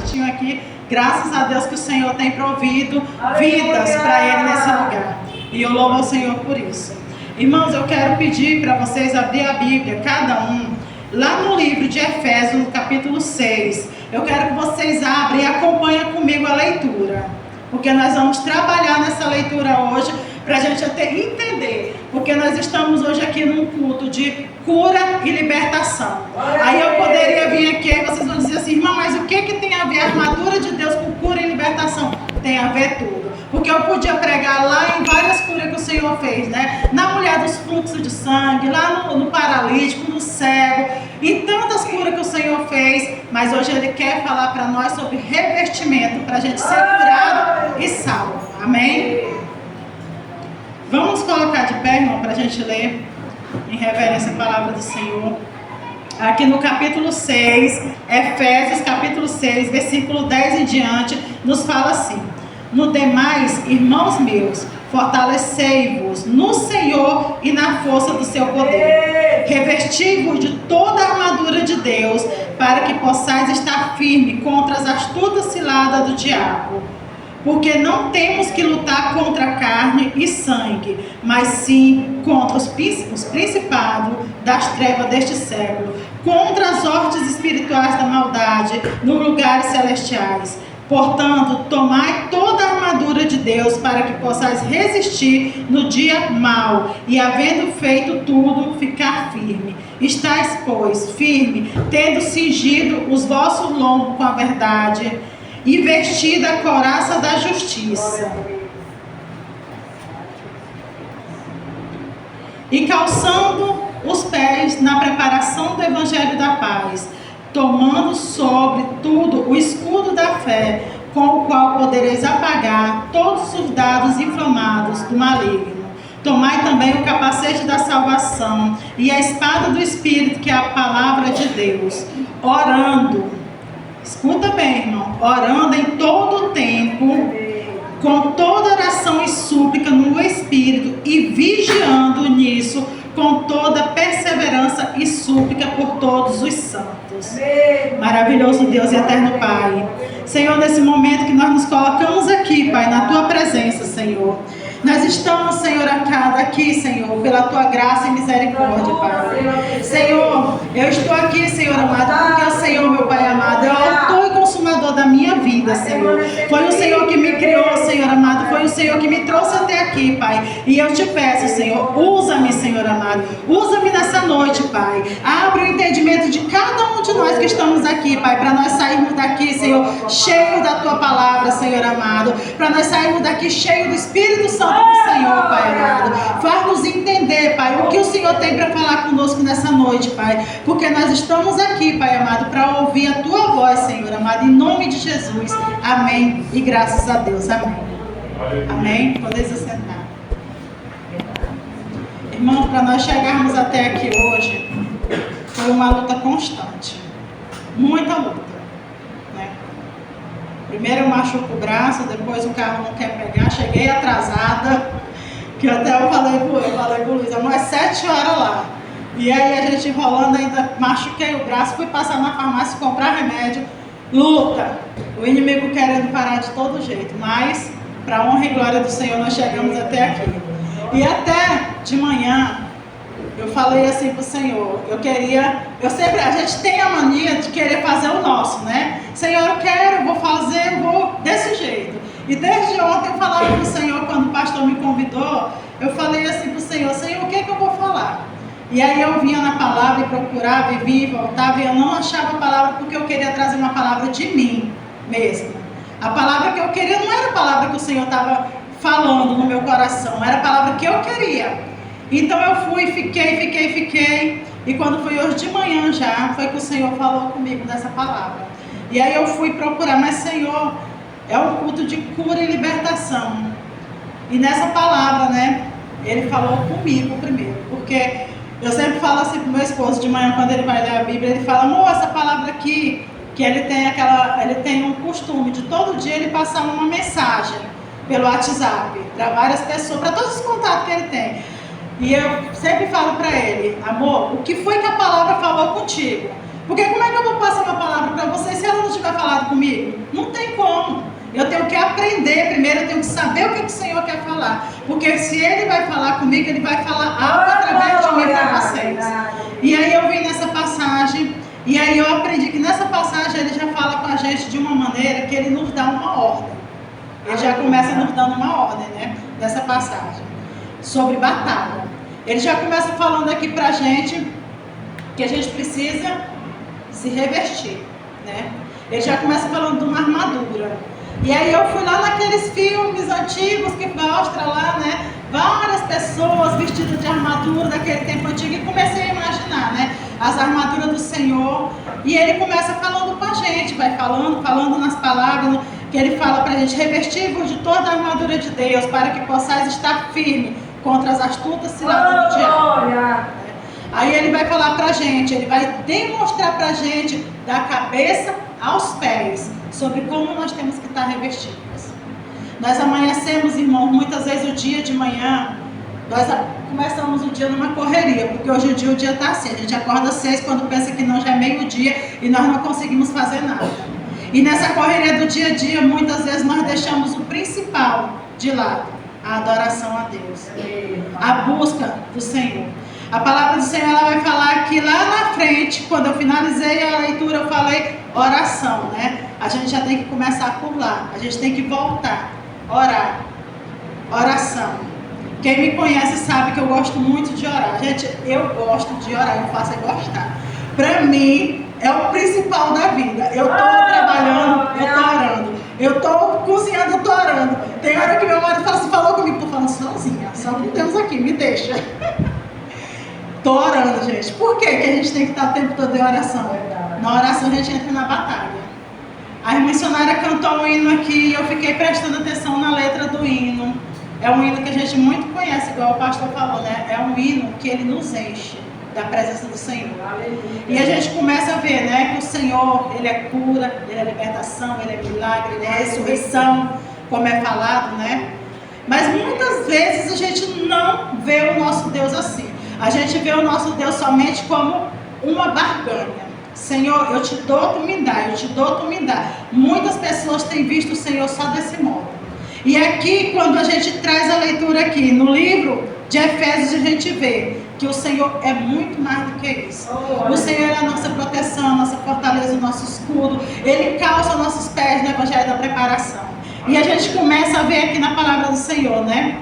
cultinho aqui. Graças a Deus que o Senhor tem provido vidas para ele nesse lugar. E eu louvo ao Senhor por isso. Irmãos, eu quero pedir para vocês abrir a Bíblia, cada um, lá no livro de Efésios, no capítulo 6. Eu quero que vocês abrem e acompanhem comigo a leitura. Porque nós vamos trabalhar nessa leitura hoje para a gente até entender. Porque nós estamos hoje aqui num culto de cura e libertação. Aí eu poderia vir aqui e vocês vão dizer assim, irmã, mas o que tem a ver a armadura de Deus com cura e libertação? Tem a ver tudo. Porque eu podia pregar lá em várias curas que o Senhor fez, né? Na mulher dos fluxos de sangue, lá no paralítico, no cego, e tantas curas que o Senhor fez. Mas hoje Ele quer falar para nós sobre revestimento, para a gente ser curado e salvo. Amém? Vamos colocar de pé, irmão, para a gente ler em reverência a palavra do Senhor. Aqui no capítulo 6, Efésios capítulo 6, versículo 10 em diante, nos fala assim: no demais, irmãos meus, fortalecei-vos no Senhor e na força do seu poder. Revesti-vos de toda a armadura de Deus, para que possais estar firme contra as astutas ciladas do diabo. Porque não temos que lutar contra carne e sangue, mas sim contra os principados das trevas deste século, contra as hostes espirituais da maldade nos lugares celestiais. Portanto, tomai toda a armadura de Deus para que possais resistir no dia mau e, havendo feito tudo, ficar firme. Estais, pois, firme, tendo cingido os vossos lombos com a verdade e vestida a couraça da justiça, e calçando os pés na preparação do evangelho da paz, tomando sobre tudo o escudo da fé, com o qual podereis apagar todos os dardos inflamados do maligno. Tomai também o capacete da salvação e a espada do Espírito, que é a palavra de Deus, orando. Escuta bem, irmão. Orando em todo o tempo, com toda oração e súplica no Espírito, e vigiando nisso com toda perseverança e súplica por todos os santos. Maravilhoso Deus e eterno Pai. Senhor, nesse momento que nós nos colocamos aqui, Pai, na Tua presença, Senhor. Nós estamos, Senhor, aqui, Senhor, pela Tua graça e misericórdia, Pai. Senhor, eu estou aqui, Senhor amado, porque o Senhor, meu Pai amado, é o autor e consumador da minha vida, Senhor. Foi o Senhor que me criou, Senhor amado, foi o Senhor que me trouxe até aqui, Pai. E eu te peço, Senhor, usa-me, Senhor amado, usa-me nessa noite, Pai. Abre o entendimento de cada um de nós que estamos aqui, Pai, para nós sairmos daqui, Senhor, cheio da Tua palavra, Senhor amado, para nós sairmos daqui cheio do Espírito Santo do Senhor, Pai amado. Faz-nos entender, Pai, o que o Senhor tem para falar conosco nessa noite, Pai, porque nós estamos aqui, Pai amado, para ouvir a Tua voz, Senhor amado, em nome de Jesus. Amém. E graças a Deus. Amém. Amém. Podeis assentar. Irmãos, para nós chegarmos até aqui hoje, foi uma luta constante. Muita luta, né? Primeiro eu machuco o braço, depois o carro não quer pegar, cheguei atrasada, que até eu falei pro Luiz, amor, é 7 horas lá. E aí a gente enrolando, ainda machuquei o braço, fui passar na farmácia comprar remédio, luta, o inimigo querendo parar de todo jeito, mas para a honra e glória do Senhor nós chegamos até aqui. E até de manhã eu falei assim pro Senhor, a gente tem a mania de querer fazer o nosso, né? Senhor, eu quero, eu vou fazer, eu vou desse jeito. E desde ontem eu falava pro Senhor, quando o pastor me convidou, eu falei assim pro Senhor, Senhor, o que é que eu vou falar? E aí eu vinha na palavra e procurava, e vinha e voltava, e eu não achava a palavra porque eu queria trazer uma palavra de mim mesmo. A palavra que eu queria não era a palavra que o Senhor estava falando no meu coração, era a palavra que eu queria. Então eu fui, fiquei, e quando foi hoje de manhã já, foi que o Senhor falou comigo dessa palavra. E aí eu fui procurar, mas Senhor, é um culto de cura e libertação. E nessa palavra, né, Ele falou comigo primeiro, porque eu sempre falo assim pro meu esposo de manhã, quando ele vai ler a Bíblia, ele fala, amor, essa palavra aqui, que ele tem um costume de todo dia ele passar uma mensagem pelo WhatsApp, para várias pessoas, para todos os contatos que ele tem. E eu sempre falo para ele, amor, o que foi que a palavra falou contigo? Porque como é que eu vou passar uma palavra para você se ela não tiver falado comigo? Eu tenho que aprender primeiro, eu tenho que saber o que o Senhor quer falar. Porque se Ele vai falar comigo, Ele vai falar algo através de mim para vocês. E aí eu vim nessa passagem, e aí eu aprendi que nessa passagem Ele já fala com a gente de uma maneira que Ele nos dá uma ordem. Ele já começa nos dando uma ordem, né? Nessa passagem. Sobre batalha. Ele já começa falando aqui pra gente que a gente precisa se revestir, né? Ele já começa falando de uma armadura. E aí eu fui lá naqueles filmes antigos que mostra lá, né? Várias pessoas vestidas de armadura daquele tempo antigo e comecei a imaginar, né? As armaduras do Senhor. E ele começa falando com a gente, vai falando nas palavras, que ele fala pra gente: revestir-vos de toda a armadura de Deus, para que possais estar firme contra as astutas ciladas do diabo. Aí ele vai falar pra gente, ele vai demonstrar pra gente, da cabeça aos pés, sobre como nós temos que estar revestidos. Nós amanhecemos, irmão, muitas vezes o dia de manhã, nós começamos o dia numa correria, porque hoje em dia o dia está assim, a gente acorda às 6 quando pensa que não, já é meio-dia e nós não conseguimos fazer nada. E nessa correria do dia a dia, muitas vezes nós deixamos o principal de lado, a adoração a Deus, a busca do Senhor. A palavra do Senhor, ela vai falar que lá na frente, quando eu finalizei a leitura, eu falei oração, né? A gente já tem que começar por lá, a gente tem que voltar, orar, oração. Quem me conhece sabe que eu gosto muito de orar. Gente, eu gosto de orar, eu faço é gostar. Para mim, é o principal da vida. Eu estou trabalhando, eu estou orando. Eu estou cozinhando, eu estou orando. Tem hora que meu marido fala assim, falou comigo, estou falando sozinha, só com Deus aqui, me deixa. Estou orando, gente. Por que a gente tem que estar o tempo todo em oração? Na oração a gente entra na batalha. A missionária cantou um hino aqui e eu fiquei prestando atenção na letra do hino. É um hino que a gente muito conhece, igual o pastor falou, né? É um hino que ele nos enche da presença do Senhor. E a gente começa a ver, né, que o Senhor, Ele é cura, Ele é libertação, Ele é milagre, Ele é ressurreição, como é falado, né? Mas muitas vezes a gente não vê o nosso Deus assim. A gente vê o nosso Deus somente como uma barganha. Senhor, eu te dou, tu me dá, eu te dou, tu me dá. Muitas pessoas têm visto o Senhor só desse modo. E aqui, quando a gente traz a leitura aqui, no livro de Efésios, a gente vê que o Senhor é muito mais do que isso. O Senhor é a nossa proteção, a nossa fortaleza, o nosso escudo. Ele calça nossos pés no Evangelho da preparação. E a gente começa a ver aqui na palavra do Senhor, né?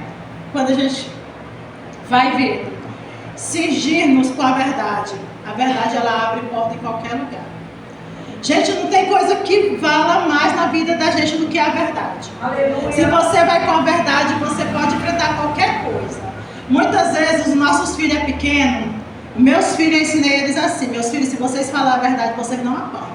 Quando a gente vai ver, cingir-nos com a verdade. A verdade, ela abre porta em qualquer lugar. Gente, não tem coisa que vala mais na vida da gente do que a verdade. Aleluia. Se você vai com a verdade, você pode enfrentar qualquer coisa. Muitas vezes os nossos filhos é pequeno, meus filhos, eu ensinei eles assim: meus filhos, se vocês falarem a verdade, vocês não apanham.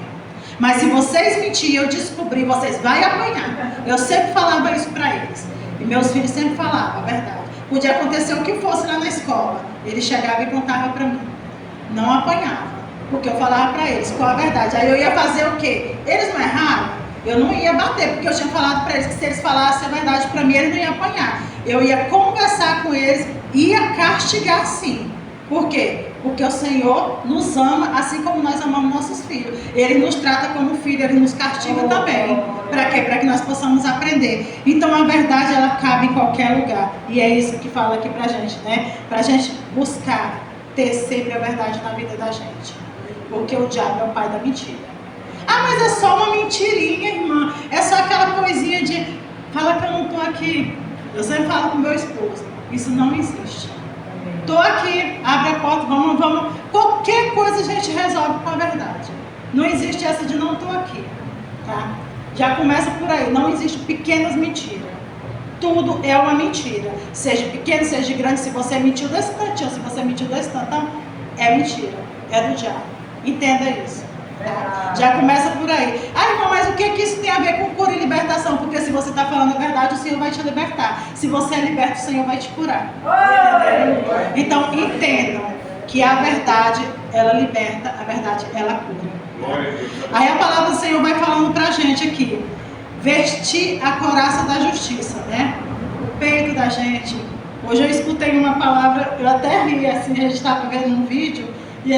Mas se vocês mentirem, eu descobri, vocês vão apanhar. Eu sempre falava isso para eles. E meus filhos sempre falavam a verdade. Podia acontecer o que fosse lá na escola. Eles chegavam e contavam para mim. Não apanhava. Porque eu falava para eles qual a verdade. Aí eu ia fazer o quê? Eles não erraram? Eu não ia bater, porque eu tinha falado para eles que se eles falassem a verdade para mim, eles não iam apanhar. Eu ia conversar com eles, ia castigar sim. Por quê? Porque o Senhor nos ama assim como nós amamos nossos filhos. Ele nos trata como filho, Ele nos castiga também. Para quê? Para que nós possamos aprender. Então a verdade, ela cabe em qualquer lugar. E é isso que fala aqui pra gente, né? Pra gente buscar ter sempre a verdade na vida da gente. Porque o diabo é o pai da mentira. Ah, mas é só uma mentirinha, irmã. É só aquela coisinha de fala que eu não estou aqui. Eu sempre falo com meu esposo. Isso não existe. Estou aqui, abre a porta, vamos. Qualquer coisa a gente resolve com a verdade. Não existe essa de não estou aqui. Tá? Já começa por aí. Não existe pequenas mentiras. Tudo é uma mentira. Seja pequeno, seja grande. Se você mentiu desse tantinho, se você mentiu desse tantão, é mentira. É do diabo. Entenda isso. Tá? Já começa por aí. Ah, irmão, mas o que isso tem a ver com cura e libertação? Porque se você está falando a verdade, o Senhor vai te libertar. Se você é liberto, o Senhor vai te curar. Então, entendam que a verdade, ela liberta, a verdade, ela cura. Aí a palavra do Senhor vai falando pra gente aqui. Vestir a couraça da justiça, né? O peito da gente. Hoje eu escutei uma palavra, eu até ri, assim, a gente estava vendo um vídeo, e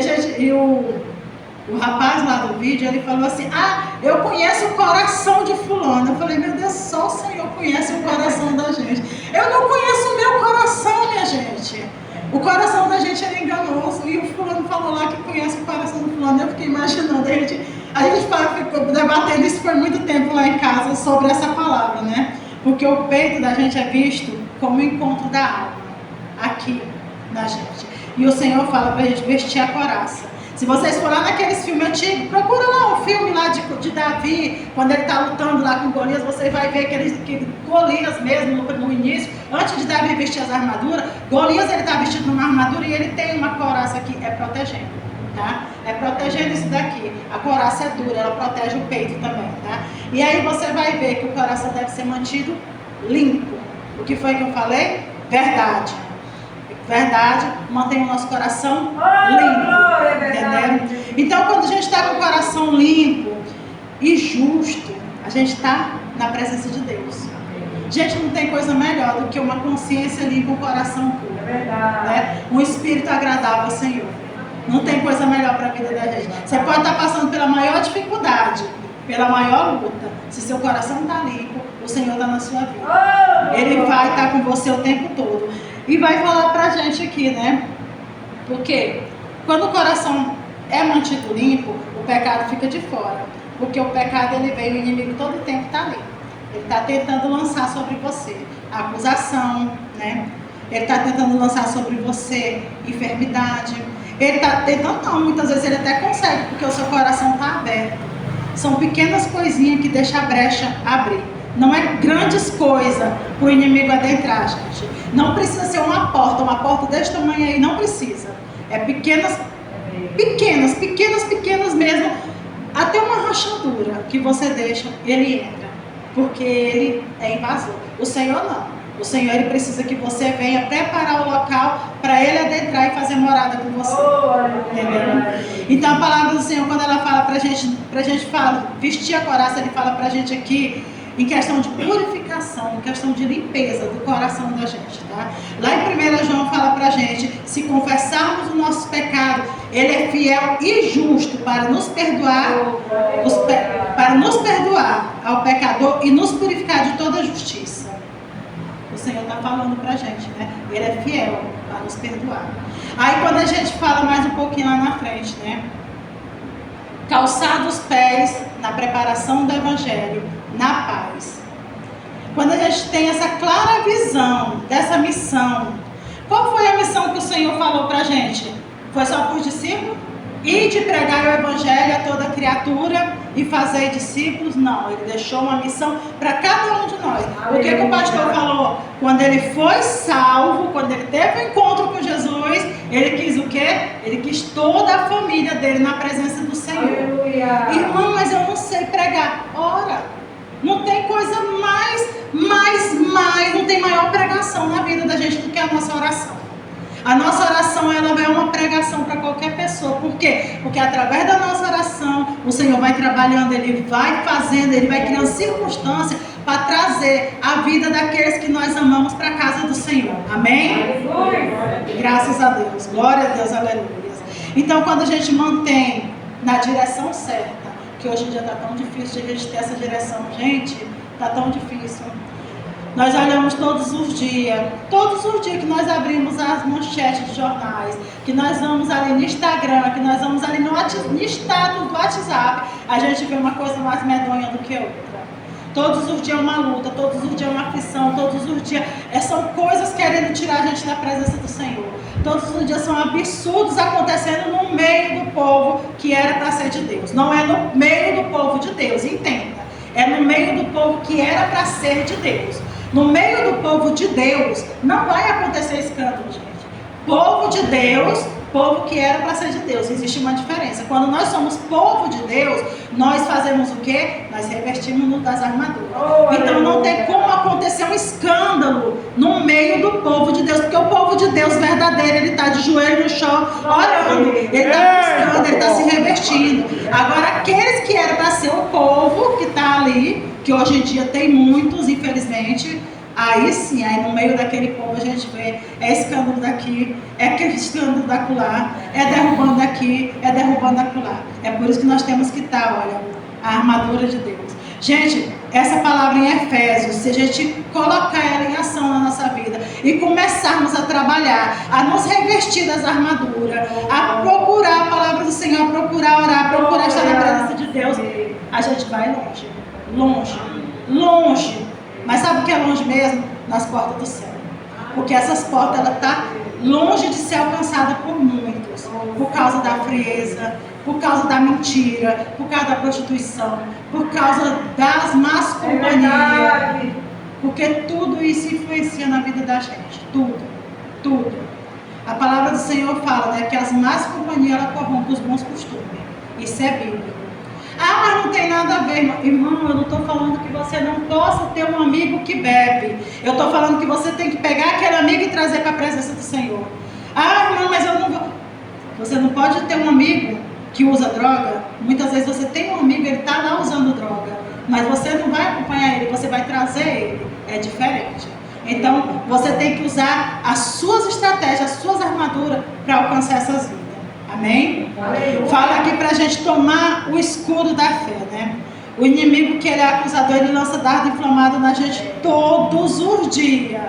O rapaz lá do vídeo, ele falou assim, eu conheço o coração de fulano. Eu falei, meu Deus, só o Senhor conhece o coração da gente. Eu não conheço o meu coração, minha gente. O coração da gente é enganoso. E o fulano falou lá que conhece o coração do fulano. Eu fiquei imaginando, a gente ficou debatendo isso por muito tempo lá em casa sobre essa palavra, né? Porque o peito da gente é visto como o encontro da alma, aqui na gente. E o Senhor fala pra gente vestir a couraça. Se vocês forem lá naqueles filmes antigos, procura lá um filme lá de Davi, quando ele está lutando lá com Golias, você vai ver que Golias mesmo, no início, antes de Davi vestir as armaduras, Golias ele está vestido numa armadura e ele tem uma couraça aqui, é protegendo, tá? É protegendo isso daqui. A couraça é dura, ela protege o peito também, tá? E aí você vai ver que o coração deve ser mantido limpo. O que foi que eu falei? Verdade. Verdade, mantém o nosso coração limpo, entendeu? Então, quando a gente está com o coração limpo e justo, a gente está na presença de Deus. Gente, não tem coisa melhor do que uma consciência limpa, um coração puro, né? Um espírito agradável ao Senhor. Não tem coisa melhor para a vida da gente. Você pode estar passando pela maior dificuldade, pela maior luta. Se seu coração está limpo, o Senhor está na sua vida. Ele vai estar com você o tempo todo. E vai falar pra gente aqui, né? Porque quando o coração é mantido limpo, o pecado fica de fora. Porque o pecado, ele vem, o inimigo todo o tempo está ali. Ele está tentando lançar sobre você a acusação, né? Ele está tentando lançar sobre você enfermidade. Ele está tentando, não, muitas vezes ele até consegue, porque o seu coração está aberto. São pequenas coisinhas que deixam a brecha abrir. Não é grandes coisas para o inimigo adentrar, gente. Não precisa ser uma porta desse tamanho aí, não precisa. É pequenas mesmo, até uma rachadura que você deixa, ele entra. Porque ele é invasor. O Senhor não. O Senhor, ele precisa que você venha preparar o local para ele adentrar e fazer morada com você. Entendeu? Então a palavra do Senhor, quando ela fala pra gente fala, vestir a couraça, ele fala pra gente aqui, em questão de purificação, em questão de limpeza do coração da gente, tá? Lá em 1 João fala pra gente, se confessarmos o nosso pecado, ele é fiel e justo para nos perdoar, ao pecador e nos purificar de toda justiça. O Senhor está falando pra gente, né? Ele é fiel para nos perdoar. Aí quando a gente fala mais um pouquinho lá na frente, né? Calçar os pés na preparação do Evangelho, na paz. Quando a gente tem essa clara visão dessa missão, qual foi a missão que o Senhor falou pra gente? Foi só para os discípulos? Ir de pregar o Evangelho a toda criatura e fazer discípulos? Não, ele deixou uma missão para cada um de nós. O que o pastor falou? Quando ele foi salvo, quando ele teve um encontro com Jesus, ele quis o quê? Ele quis toda a família dele na presença do Senhor. Aleluia. Irmão, mas eu não sei pregar. Ora, não tem coisa não tem maior pregação na vida da gente do que a nossa oração. A nossa oração, ela é uma pregação para qualquer pessoa. Por quê? Porque através da nossa oração, o Senhor vai trabalhando, Ele vai fazendo, Ele vai criando circunstâncias para trazer a vida daqueles que nós amamos para a casa do Senhor. Amém? Graças a Deus. Glória a Deus, aleluia. Então, quando a gente mantém na direção certa, que hoje em dia está tão difícil de a gente ter essa direção, gente, está tão difícil. Nós olhamos todos os dias que nós abrimos as manchetes de jornais, que nós vamos ali no Instagram, que nós vamos ali no status do WhatsApp, a gente vê uma coisa mais medonha do que outra. Todos os dias é uma luta, todos os dias é uma aflição, todos os dias são coisas querendo tirar a gente da presença do Senhor. Todos os dias são absurdos acontecendo no meio do povo que era para ser de Deus. Não é no meio do povo de Deus, entenda. É no meio do povo que era para ser de Deus. No meio do povo de Deus, não vai acontecer escândalo, gente. Povo de Deus, povo que era para ser de Deus. Existe uma diferença. Quando nós somos povo de Deus, nós fazemos o quê? Nós revestimos das armaduras. Então não tem como acontecer um escândalo no meio do povo de Deus, porque o povo de Deus verdadeiro, ele está de joelho no chão, orando. Ele está buscando, ele está se revestindo. Agora, aqueles que eram para ser o povo que está ali, que hoje em dia tem muitos, infelizmente, Aí sim, aí no meio daquele povo a gente vê, é escândalo daqui, é aquele escândalo da acolá, é derrubando daqui, é derrubando acolá. É por isso que nós temos que estar, olha, a armadura de Deus. Gente, essa palavra em Efésios, se a gente colocar ela em ação na nossa vida e começarmos a trabalhar, a nos revestir das armaduras, a procurar a palavra do Senhor, a procurar orar, a procurar estar na presença de Deus, a gente vai longe, longe, longe. Mas sabe o que é longe mesmo? Nas portas do céu. Porque essas portas, ela está longe de ser alcançada por muitos, por causa da frieza, por causa da mentira, por causa da prostituição, por causa das más companhias. Porque tudo isso influencia na vida da gente. Tudo, tudo. A palavra do Senhor fala, né, que as más companhias, ela corrompem os bons costumes. Isso é bíblico. Ah, mas não tem nada a ver, irmão. Eu não estou falando que você não possa ter um amigo que bebe. Eu estou falando que você tem que pegar aquele amigo e trazer para a presença do Senhor. Ah, irmão, mas eu não vou. Você não pode ter um amigo que usa droga. Muitas vezes você tem um amigo, ele está lá usando droga, mas você não vai acompanhar ele, você vai trazer ele. É diferente. Então, você tem que usar as suas estratégias, as suas armaduras para alcançar essas vidas. Amém? Fala aqui para a gente tomar o escudo da fé, né? O inimigo que ele é acusador, ele lança dardo inflamado na gente todos os dias.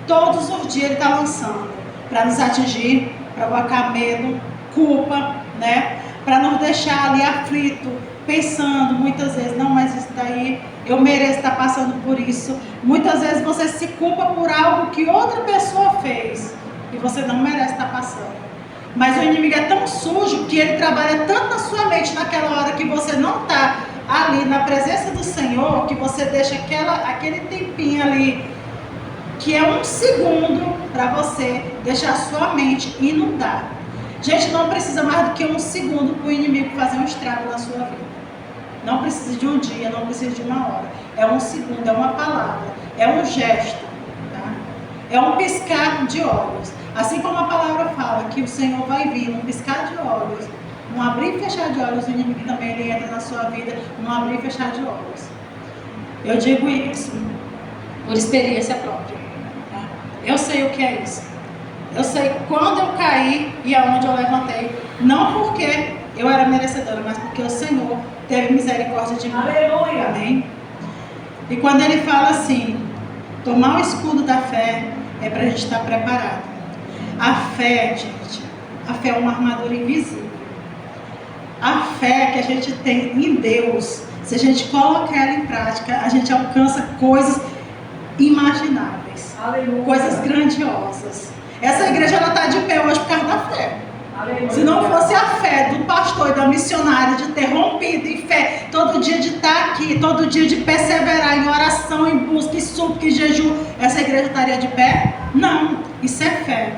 Todos os dias ele está lançando para nos atingir, provocar medo, culpa, né? Para nos deixar ali aflito, pensando muitas vezes, não, mas isso daí eu mereço estar passando por isso. Muitas vezes você se culpa por algo que outra pessoa fez e você não merece estar passando. Mas o inimigo é tão sujo que ele trabalha tanto na sua mente naquela hora que você não está ali na presença do Senhor, que você deixa aquele tempinho ali, que é um segundo para você deixar a sua mente inundar. Gente, não precisa mais do que um segundo para o inimigo fazer um estrago na sua vida. Não precisa de um dia, não precisa de uma hora. É um segundo, é uma palavra, é um gesto, tá? É um piscar de olhos. Assim como a palavra fala que o Senhor vai vir num piscar de olhos, num abrir e fechar de olhos, o inimigo também ele entra na sua vida, num abrir e fechar de olhos. Eu digo isso por experiência própria. Tá? Eu sei o que é isso. Eu sei quando eu caí e aonde eu levantei. Não porque eu era merecedora, mas porque o Senhor teve misericórdia de mim. Aleluia. Amém? E quando ele fala assim, tomar o escudo da fé, é para a gente estar preparado. A fé, gente, a fé é uma armadura invisível. A fé que a gente tem em Deus, se a gente colocar ela em prática, a gente alcança coisas imagináveis, aleluia, coisas grandiosas. Essa igreja está de pé hoje por causa da fé. Aleluia. Se não fosse a fé do pastor e da missionária de ter rompido em fé, todo dia de estar aqui, todo dia de perseverar em oração, em busca, em súplica, em jejum, essa igreja estaria de pé? Não, isso é fé.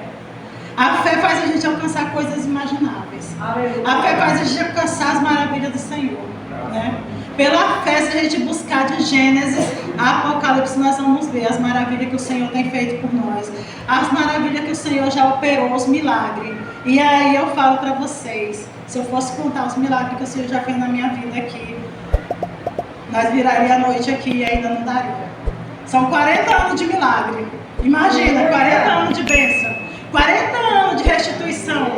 A fé faz a gente alcançar coisas imagináveis. Aleluia. A fé faz a gente alcançar as maravilhas do Senhor, né? Pela fé, se a gente buscar de Gênesis a Apocalipse, nós vamos ver as maravilhas que o Senhor tem feito por nós, as maravilhas que o Senhor já operou, os milagres. E aí eu falo para vocês, se eu fosse contar os milagres que o Senhor já fez na minha vida aqui, nós viraria a noite aqui e ainda não daria. São 40 anos de milagre. Imagina, 40 anos de bênção, 40 anos de restituição,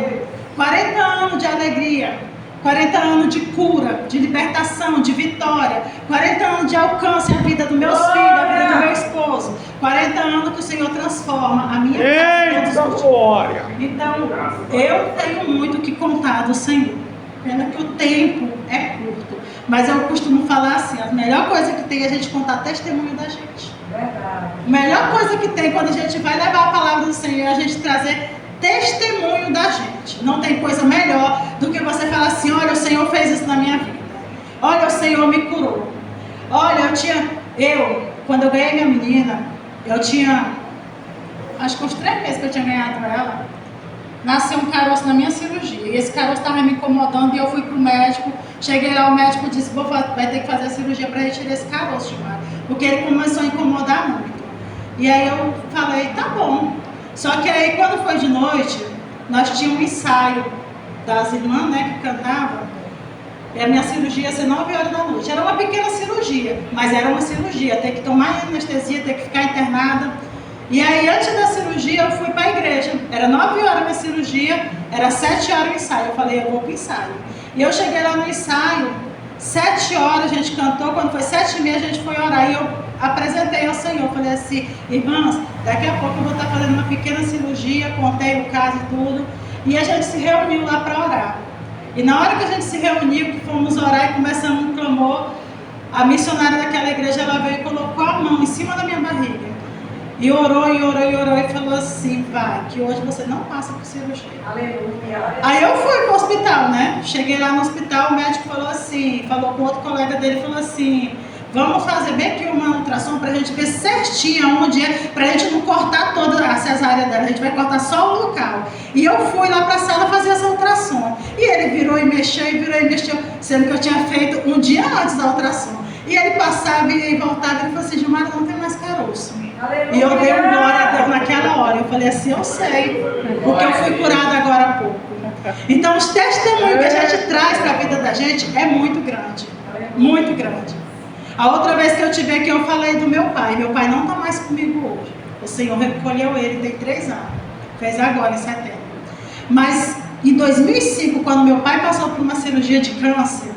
40 anos de alegria, 40 anos de cura, de libertação, de vitória, 40 anos de alcance à vida dos meus filhos, à vida do meu esposo, 40 anos que o Senhor transforma a minha vida. Glória! Então, eu tenho muito que contar do Senhor. Pena que o tempo é curto, mas eu costumo falar assim, a melhor coisa que tem é a gente contar testemunho da gente. Verdade. A melhor coisa que tem quando a gente vai levar a palavra do Senhor é a gente trazer testemunho da gente. Não tem coisa melhor do que você falar assim, olha, o Senhor fez isso na minha vida. Olha, o Senhor me curou. Olha, quando eu ganhei minha menina, eu tinha, acho que uns 3 meses que eu tinha ganhado ela, nasceu um caroço na minha cirurgia. E esse caroço estava me incomodando e eu fui pro médico. Cheguei lá, o médico disse, vai ter que fazer a cirurgia para retirar esse caroço, Gilmar, porque ele começou a incomodar muito. E aí eu falei, tá bom. Só que aí quando foi de noite, nós tínhamos um ensaio das irmãs, né, que cantavam. E a minha cirurgia ia ser 9 horas da noite. Era uma pequena cirurgia, mas era uma cirurgia. Ter que tomar anestesia, ter que ficar internada. E aí, antes da cirurgia, eu fui para a igreja. Era 9 horas a minha cirurgia, era 7 horas o ensaio. Eu falei, eu vou para o ensaio. E eu cheguei lá no ensaio, 7 horas a gente cantou. Quando foi 7h30, a gente foi orar. E eu apresentei ao Senhor. Falei assim, irmãs, daqui a pouco eu vou estar fazendo uma pequena cirurgia. Contei o caso e tudo. E a gente se reuniu lá para orar. E na hora que a gente se reuniu, que fomos orar e começamos um clamor, a missionária daquela igreja, ela veio e colocou a mão em cima da minha barriga. E orou, e orou, e orou, e falou assim, vai, que hoje você não passa por cirurgia. Aleluia. Aí eu fui para o hospital, né? Cheguei lá no hospital, o médico falou assim, falou com outro colega dele, falou assim, vamos fazer bem aqui uma ultrassom para a gente ver certinho onde é, para a gente não cortar toda a cesárea dela, a gente vai cortar só o local. E eu fui lá para a sala fazer essa ultrassom. E ele virou e mexeu, sendo que eu tinha feito um dia antes da ultrassom. E ele passava e voltava e falou assim, Gilmar, não tem mais caroço. Aleluia. E eu dei um glória a Deus naquela hora. Eu falei assim, eu sei, porque eu fui curada agora há pouco. Então os testemunhos que a gente traz para a vida da gente é muito grande. Muito grande. A outra vez que eu tive aqui, eu falei do meu pai. Meu pai não está mais comigo hoje. O Senhor recolheu ele, tem 3 anos. Fez agora, em setembro. Mas em 2005, quando meu pai passou por uma cirurgia de câncer,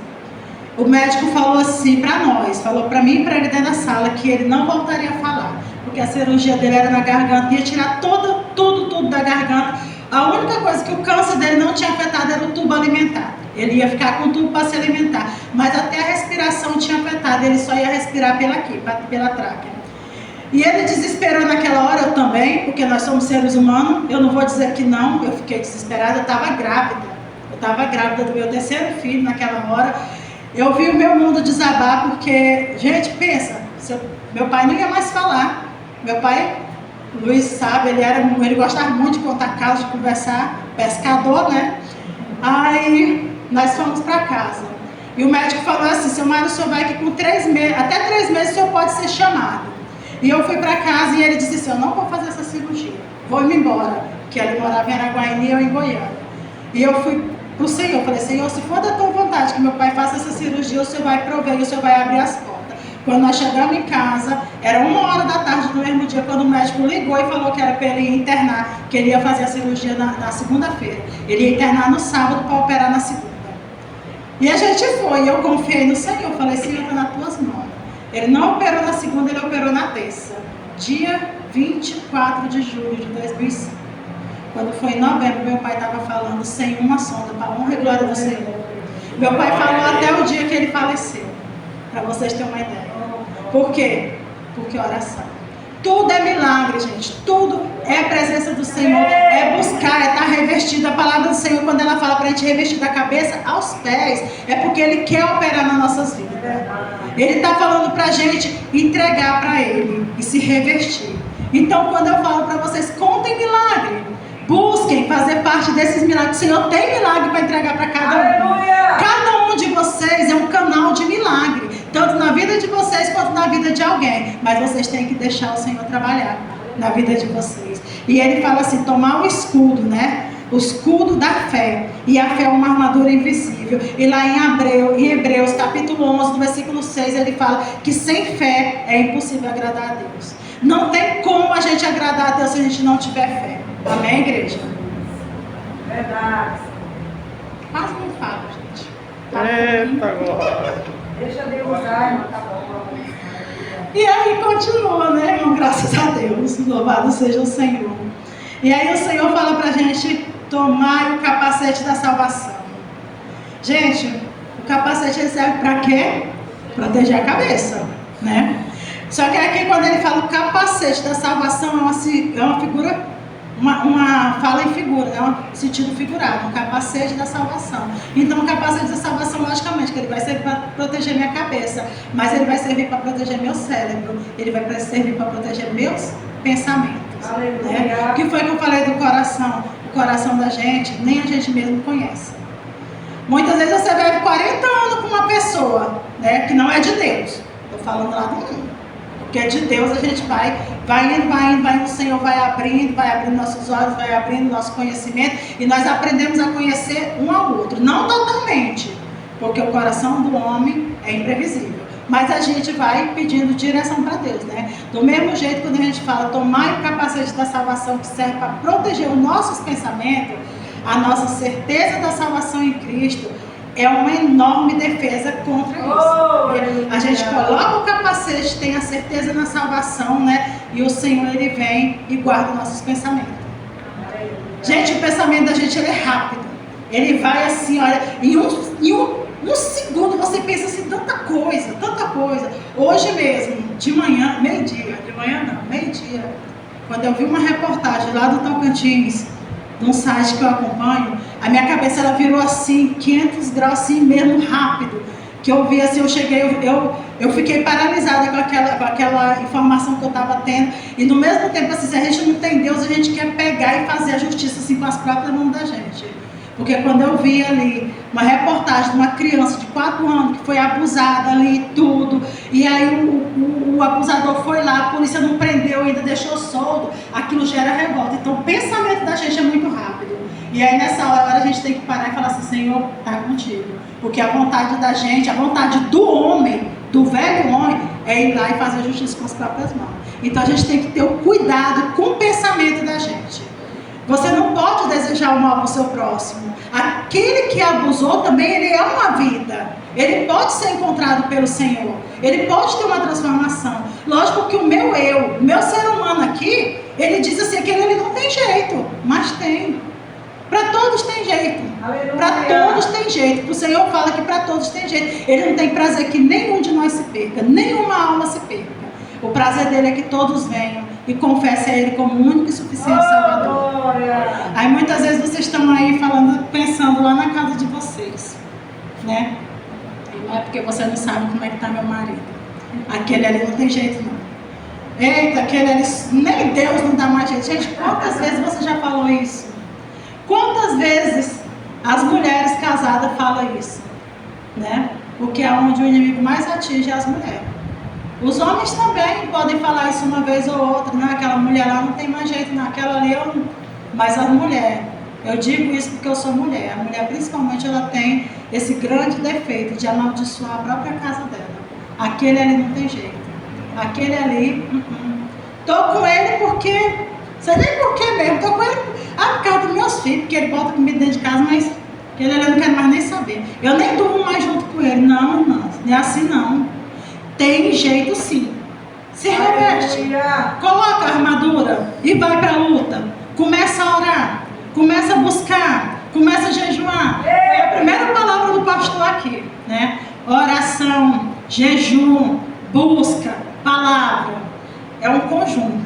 o médico falou assim para nós, falou para mim e para ele dentro da sala, que ele não voltaria a falar. Porque a cirurgia dele era na garganta, ia tirar tudo da garganta. A única coisa que o câncer dele não tinha afetado era o tubo alimentar. Ele ia ficar com tubo para se alimentar. Mas até a respiração tinha afetado, ele só ia respirar pela tráquea. E ele desesperou naquela hora, eu também, porque nós somos seres humanos. Eu não vou dizer que não, eu fiquei desesperada, eu estava grávida. Eu estava grávida do meu 3º filho naquela hora. Eu vi o meu mundo desabar, porque, gente, pensa, meu pai não ia mais falar. Meu pai, Luiz sabe, ele gostava muito de contar casos, de conversar, pescador, né? Aí nós fomos para casa. E o médico falou assim, seu Mário, o senhor vai aqui com 3 meses, até 3 meses o senhor pode ser chamado. E eu fui para casa e ele disse assim, eu não vou fazer essa cirurgia, vou-me embora. Que ele morava em Araguaína e eu em Goiânia. E eu fui para o Senhor, falei, Senhor, se for da tua vontade que meu pai faça essa cirurgia, o senhor vai prover e o senhor vai abrir as portas. Quando nós chegamos em casa, era 1h da tarde do mesmo dia, quando o médico ligou e falou que era para ele internar, que ele ia fazer a cirurgia na segunda-feira. Ele ia internar no sábado para operar na segunda. E a gente foi, eu confiei no Senhor, falei, Senhor, está nas tuas mãos. Ele não operou na segunda, ele operou na terça, dia 24 de julho de 2005. Quando foi em novembro, meu pai estava falando sem uma sonda, para a honra e glória do Senhor. Meu pai falou até o dia que ele faleceu, para vocês terem uma ideia. Por quê? Porque oração. Tudo é milagre, gente. Tudo é a presença do Senhor. É buscar, é estar revestido. A palavra do Senhor, quando ela fala para a gente revestir da cabeça aos pés, é porque Ele quer operar nas nossas vidas. Ele está falando para a gente entregar para Ele e se revestir. Então, quando eu falo para vocês, contem milagre. Busquem fazer parte desses milagres. O Senhor tem milagre para entregar para cada um. Cada um de vocês é um canal de milagre. Tanto na vida de vocês quanto na vida de alguém. Mas vocês têm que deixar o Senhor trabalhar na vida de vocês. E ele fala assim, tomar o escudo, né? O escudo da fé. E a fé é uma armadura invisível. E lá em Hebreus capítulo 11, no versículo 6, ele fala que sem fé é impossível agradar a Deus. Não tem como a gente agradar a Deus se a gente não tiver fé. Amém, igreja? Verdade. Quase não falo, gente. Eita, glória. Deixa Deus usar, irmão, tá bom. E aí continua, né, irmão? Graças a Deus. Louvado seja o Senhor. E aí o Senhor fala pra gente tomar o capacete da salvação. Gente, o capacete ele serve pra quê? Proteger a cabeça, né? Só que aqui quando ele fala o capacete da salvação é uma figura, uma fala em figura, é um sentido figurado, um capacete da salvação. Então o capacete da salvação, logicamente, que ele vai servir para proteger minha cabeça, mas ele vai servir para proteger meu cérebro, ele vai servir para proteger meus pensamentos. Né? O que foi que eu falei do coração? O coração da gente, nem a gente mesmo conhece. Muitas vezes você vive 40 anos com uma pessoa, né, que não é de Deus. Estou falando lá do mundo. Porque é de Deus, a gente vai indo, o Senhor vai abrindo nossos olhos, vai abrindo nosso conhecimento, e nós aprendemos a conhecer um ao outro, não totalmente, porque o coração do homem é imprevisível. Mas a gente vai pedindo direção para Deus, né? Do mesmo jeito, quando a gente fala tomar o capacete da salvação, que serve para proteger os nossos pensamentos, a nossa certeza da salvação em Cristo é uma enorme defesa contra isso. A gente coloca o capacete, tem a certeza na salvação, né? E o Senhor, Ele vem e guarda nossos pensamentos. Gente, o pensamento da gente, ele é rápido. Ele vai assim, olha, em um segundo você pensa assim, tanta coisa. Hoje mesmo, de manhã, meio-dia, quando eu vi uma reportagem lá do Tocantins, de um site que eu acompanho, a minha cabeça ela virou assim, 500 graus, assim mesmo rápido, que eu vi assim, eu fiquei paralisada com aquela informação que eu estava tendo, e no mesmo tempo assim, se a gente não tem Deus, a gente quer pegar e fazer a justiça assim com as próprias mãos da gente. Porque quando eu vi ali uma reportagem de uma criança de 4 anos que foi abusada ali e tudo, e aí o abusador foi lá, a polícia não prendeu, ainda deixou solto, aquilo gera revolta. Então o pensamento da gente é muito rápido. E aí nessa hora a gente tem que parar e falar assim, Senhor, está contigo. Porque a vontade da gente, a vontade do homem, do velho homem, é ir lá e fazer a justiça com as próprias mãos. Então a gente tem que ter o cuidado com o pensamento da gente. Você não pode desejar o mal para o seu próximo. Aquele que abusou também, ele é uma vida. Ele pode ser encontrado pelo Senhor. Ele pode ter uma transformação. Lógico que o meu ser humano aqui, ele diz assim que ele não tem jeito, mas tem. Para todos tem jeito. Para todos tem jeito. O Senhor fala que para todos tem jeito. Ele não tem prazer que nenhum de nós se perca, nenhuma alma se perca. O prazer dele é que todos venham e confessem a Ele como o único e suficiente Salvador. Aí muitas vezes vocês estão aí pensando lá na casa de vocês, né? Não é porque você não sabe como é que está meu marido. Aquele ali não tem jeito não. Eita, aquele ali, nem Deus não dá mais jeito. Gente, quantas vezes você já falou isso? Quantas vezes as mulheres casadas falam isso, né? Porque é onde o inimigo mais atinge as mulheres. Os homens também podem falar isso uma vez ou outra, né? Aquela mulher lá não tem mais jeito, naquela ali eu não. Mas a mulher, eu digo isso porque eu sou mulher. A mulher principalmente ela tem esse grande defeito de amaldiçoar a própria casa dela. Aquele ali não tem jeito. Aquele ali, tô com ele porque, sei nem por que mesmo, tô com ele por causa dos meus filhos, porque ele bota comida dentro de casa, mas aquele ali eu não quero mais nem saber. Eu nem durmo mais junto com ele, não, não é assim não. Tem jeito sim. Se reveste, coloca a armadura e vai para a luta. Começa a orar, começa a buscar, começa a jejuar. Foi a primeira palavra do pastor aqui, né? Oração, jejum, busca, palavra. É um conjunto.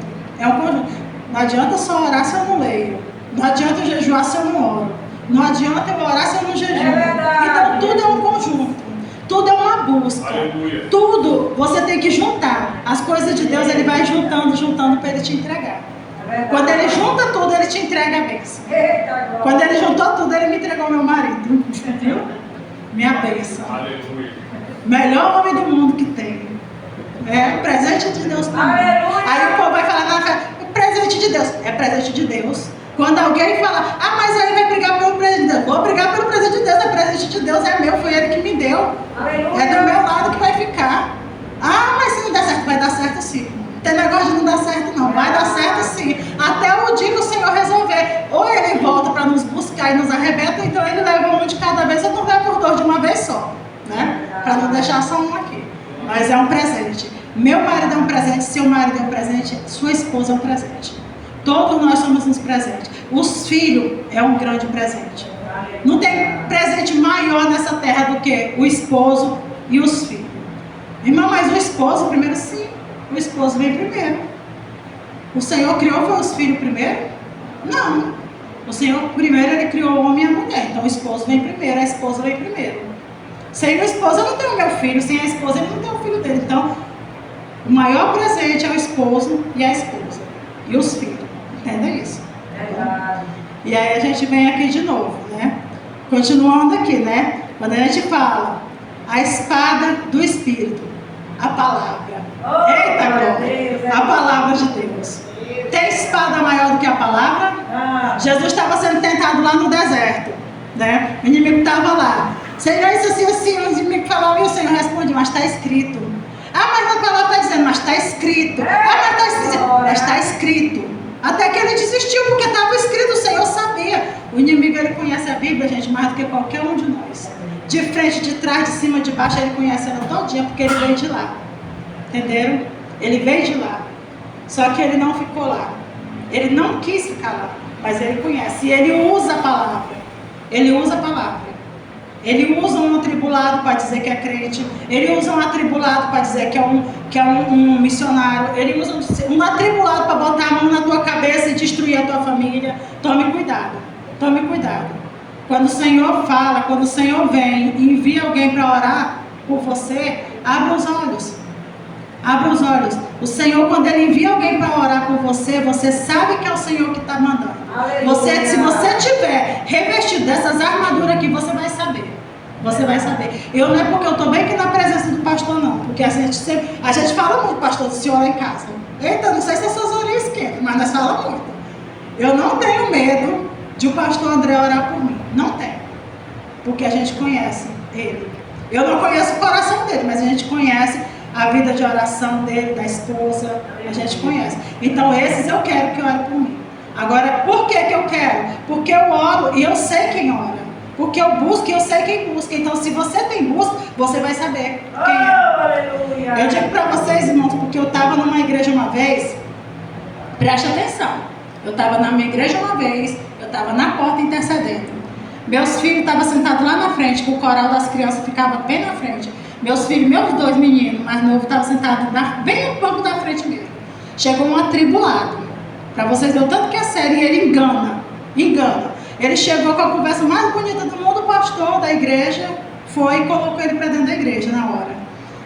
Não adianta só orar se eu não leio. Não adianta eu jejuar se eu não oro. Não adianta eu orar se eu não jejuo. Então tudo é um conjunto. Tudo é uma busca. Aleluia. Tudo você tem que juntar. As coisas de Deus ele vai juntando para ele te entregar. Quando ele junta tudo, ele te entrega a bênção. Quando ele juntou tudo, ele me entregou meu marido. Viu? Minha bênção. Aleluia. Melhor homem do mundo que tem. É presente de Deus para mim. Aí o povo vai falar na fé, presente de Deus. É presente de Deus. Quando alguém fala, mas aí vai brigar pelo presente de Deus. Vou brigar pelo presente de Deus, é presente de Deus, é meu, foi ele que me deu. Aleluia. É do meu lado que vai ficar. Mas se não der certo, vai dar certo sim. Não tem negócio de não dar certo não, vai dar certo sim. Até o dia que o Senhor resolver. Ou ele volta para nos buscar e nos arrebenta, então ele leva um de cada vez, ou não leva por 2 de uma vez só. Né? Para não deixar só um aqui. Mas é um presente. Meu marido é um presente, seu marido é um presente, sua esposa é um presente. Todos nós somos uns presentes. Os filhos é um grande presente. Não tem presente maior nessa terra do que o esposo e os filhos. Irmão, mas o esposo primeiro sim. O esposo vem primeiro. O Senhor criou foi os filhos primeiro? Não. O Senhor primeiro ele criou o homem e a mulher. Então o esposo vem primeiro, a esposa vem primeiro. Sem o esposo eu não tenho meu filho, sem a esposa ele não tem o filho dele. Então o maior presente é o esposo e a esposa. E os filhos. Entendem isso? E aí a gente vem aqui de novo, né? Continuando aqui, né? Quando a gente fala a espada do Espírito, a palavra. Eita, glória! A palavra de Deus. Tem espada maior do que a palavra? Jesus estava sendo tentado lá no deserto, né? O inimigo estava lá. Senhor, isso assim, o inimigo falava e o Senhor responde, mas está escrito. Ah, mas a palavra está dizendo, mas está escrito. Ah, mas está escrito. Até que ele desistiu, porque estava escrito, o Senhor sabia. O inimigo, ele conhece a Bíblia, gente, mais do que qualquer um de nós. De frente, de trás, de cima, de baixo, ele conhece ela todinha, porque ele veio de lá. Entenderam? Ele veio de lá. Só que ele não ficou lá. Ele não quis ficar lá, mas ele conhece. E ele usa a palavra. Ele usa a palavra. Ele usa um atribulado para dizer que é crente. Ele usa um atribulado para dizer que é um missionário. Ele usa um atribulado para botar a mão na tua cabeça e destruir a tua família. Tome cuidado. Tome cuidado. Quando o Senhor fala, quando o Senhor vem e envia alguém para orar por você, abra os olhos. Abra os olhos. O Senhor, quando Ele envia alguém para orar por você, você sabe que é o Senhor que está mandando. Você, se você tiver revestido dessas armaduras aqui, você vai saber. Você vai saber. Eu não é porque eu estou bem aqui na presença do pastor, não. Porque a gente fala muito, pastor, do senhor lá em casa. Eita, não sei se as suas orelhas esquentam, mas nós falamos muito. Eu não tenho medo de o pastor André orar por mim. Não tenho. Porque a gente conhece ele. Eu não conheço o coração dele, mas a gente conhece a vida de oração dele, da esposa. A gente conhece. Então esses eu quero que orem por mim. Agora, por que eu quero? Porque eu oro e eu sei quem ora. Porque eu busco e eu sei quem busca. Então, se você tem busca, você vai saber quem é. Eu digo para vocês, irmãos, porque eu estava numa igreja uma vez. Preste atenção. Eu estava na minha igreja uma vez. Eu estava na porta intercedendo. Meus filhos estavam sentados lá na frente, que o coral das crianças ficava bem na frente. Meus filhos, meus dois meninos mais novos, estavam sentados bem no banco da frente mesmo. Chegou um atribulado. Para vocês verem o tanto que é sério. E ele engana. Ele chegou com a conversa mais bonita do mundo, o pastor da igreja foi e colocou ele para dentro da igreja na hora.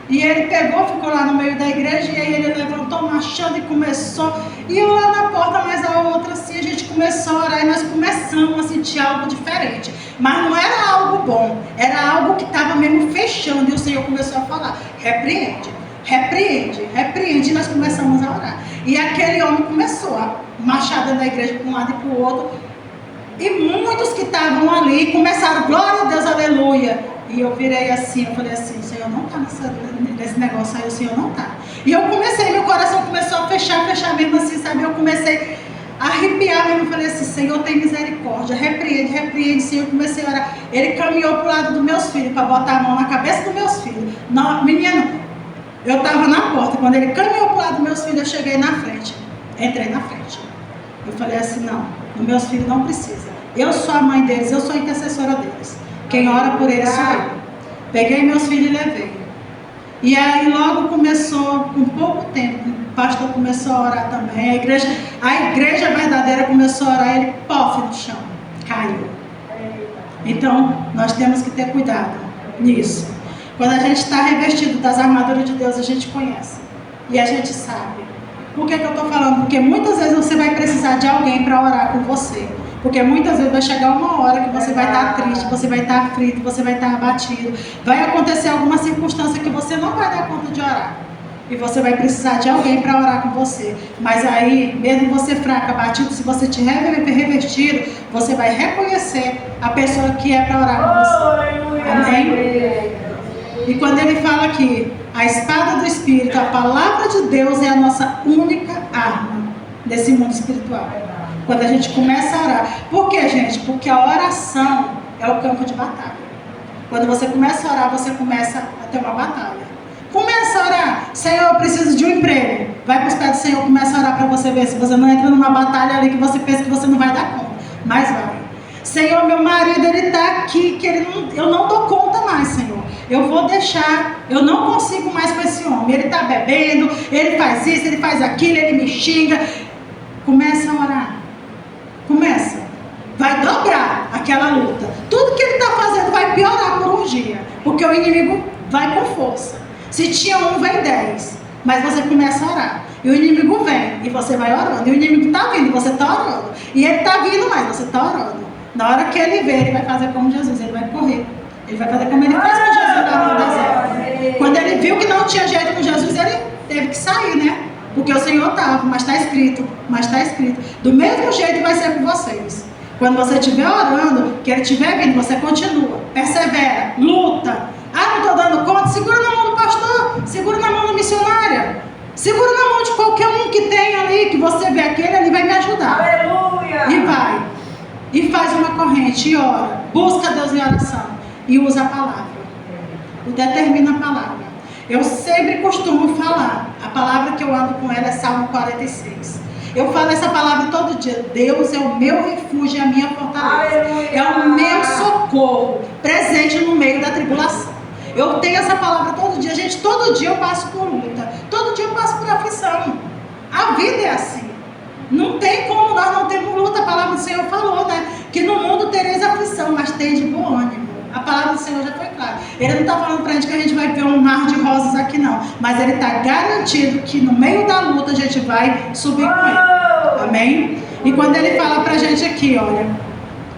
E ele pegou, ficou lá no meio da igreja, e aí ele levantou marchando e começou. E eu lá na porta, mas a outra assim, a gente começou a orar e nós começamos a sentir algo diferente. Mas não era algo bom, era algo que estava mesmo fechando. E o Senhor começou a falar, repreende, repreende, repreende. E nós começamos a orar. E aquele homem começou a marchar dentro da igreja para um lado e para o outro. E muitos que estavam ali começaram, glória a Deus, aleluia. E eu virei assim, eu falei assim, o Senhor não está nesse negócio aí, o Senhor não está. E eu comecei, meu coração começou a fechar mesmo assim, sabe? Eu comecei a arrepiar mesmo, eu falei assim, Senhor tem misericórdia, repreende, repreende, Senhor. Eu comecei a orar. Ele caminhou para o lado dos meus filhos, para botar a mão na cabeça dos meus filhos. Não, menino, eu estava na porta, quando ele caminhou para o lado dos meus filhos, eu cheguei na frente, entrei na frente. Eu falei assim, não, os meus filhos não precisam. Eu sou a mãe deles, eu sou a intercessora deles. Quem ora por eles sou eu. Peguei meus filhos e levei. E aí logo começou, com pouco tempo, o pastor começou a orar também. A igreja verdadeira começou a orar, ele pof no chão, caiu. Então, nós temos que ter cuidado nisso. Quando a gente está revestido das armaduras de Deus, a gente conhece. E a gente sabe. Por que eu estou falando? Porque muitas vezes você vai precisar de alguém para orar com você. Porque muitas vezes vai chegar uma hora que você vai estar triste, você vai estar aflito, você vai estar abatido. Vai acontecer alguma circunstância que você não vai dar conta de orar. E você vai precisar de alguém para orar com você. Mas aí, mesmo você fraco, abatido, se você estiver revestido, você vai reconhecer a pessoa que é para orar com você. Amém? E quando ele fala aqui, a espada do Espírito, a palavra de Deus é a nossa única arma nesse mundo espiritual. Quando a gente começa a orar. Por quê, gente? Porque a oração é o campo de batalha. Quando você começa a orar, você começa a ter uma batalha. Começa a orar. Senhor, eu preciso de um emprego. Vai para os pés do Senhor, começa a orar para você ver se você não entra numa batalha ali que você pensa que você não vai dar conta. Mas vai. Senhor, meu marido, ele está aqui, que eu não dou conta mais, Senhor. Eu vou deixar, eu não consigo mais com esse homem. Ele está bebendo, ele faz isso, ele faz aquilo, ele me xinga. Começa a orar. Começa. Vai dobrar aquela luta. Tudo que ele está fazendo vai piorar por um dia. Porque o inimigo vai com força. Se tinha um, vem 10. Mas você começa a orar. E o inimigo vem e você vai orando. E o inimigo está vindo e você está orando. E ele está vindo, mas você está orando. Na hora que ele vê, ele vai fazer como Jesus. Ele vai correr. Ele vai fazer como ele fez com Jesus lá no deserto. Quando ele viu que não tinha jeito com Jesus, ele teve que sair, né? Porque o Senhor estava, mas está escrito, Do mesmo jeito vai ser com vocês. Quando você estiver orando, que ele estiver vindo, você continua, persevera, luta. Ah, não estou dando conta? Segura na mão do pastor, segura na mão da missionária, segura na mão de qualquer um que tem ali, que você vê aquele ali vai me ajudar. Aleluia! E vai, e faz uma corrente, e ora, busca Deus em oração, e usa a palavra, determina a palavra. Eu sempre costumo falar, a palavra que eu ando com ela é Salmo 46. Eu falo essa palavra todo dia. Deus é o meu refúgio e a minha fortaleza. Aleluia. É o meu socorro presente no meio da tribulação. Eu tenho essa palavra todo dia. Gente, todo dia eu passo por luta. Todo dia eu passo por aflição. A vida é assim. Não tem como nós não termos luta. A palavra do Senhor falou, né? Que no mundo tereis aflição, mas tem de bom ânimo. A palavra do Senhor já foi clara. Ele não está falando para a gente que a gente vai ver um mar de rosas aqui, não. Mas ele está garantido que no meio da luta a gente vai subir com ele. Amém? E quando ele fala para a gente aqui, olha,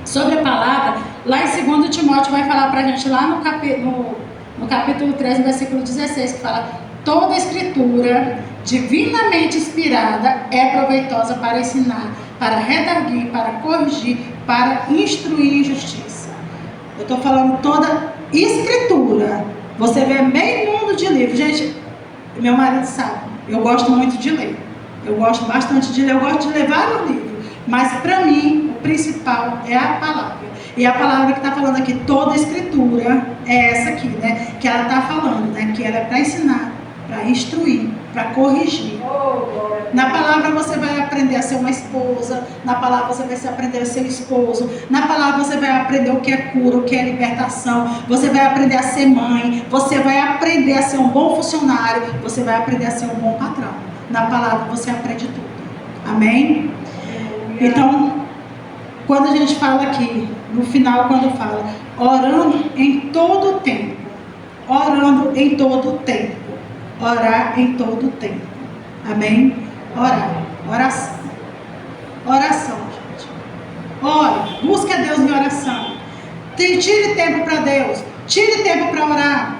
sobre a palavra, lá em 2 Timóteo vai falar para a gente lá no capítulo 3, versículo 16, que fala: toda escritura divinamente inspirada é proveitosa para ensinar, para redarguir, para corrigir, para instruir em justiça. Eu estou falando toda escritura. Você vê meio mundo de livro. Gente, meu marido sabe, eu gosto muito de ler. Eu gosto bastante de ler, eu gosto de ler vários livros. Mas para mim, o principal é a palavra. E a palavra que está falando aqui, toda escritura, é essa aqui, né? Que ela está falando, né? Que ela é para ensinar, para instruir, para corrigir. Na palavra você vai aprender a ser uma esposa. Na palavra você vai aprender a ser esposo. Na palavra você vai aprender o que é cura, o que é libertação. Você vai aprender a ser mãe. Você vai aprender a ser um bom funcionário. Você vai aprender a ser um bom patrão. Na palavra você aprende tudo. Amém? Então, quando a gente fala aqui, no final, quando fala, orando em todo o tempo. Orando em todo o tempo. Orar em todo o tempo. Amém? Orar. Oração. Oração, gente. Ore. Busque a Deus em oração. Tire tempo para Deus. Tire tempo para orar.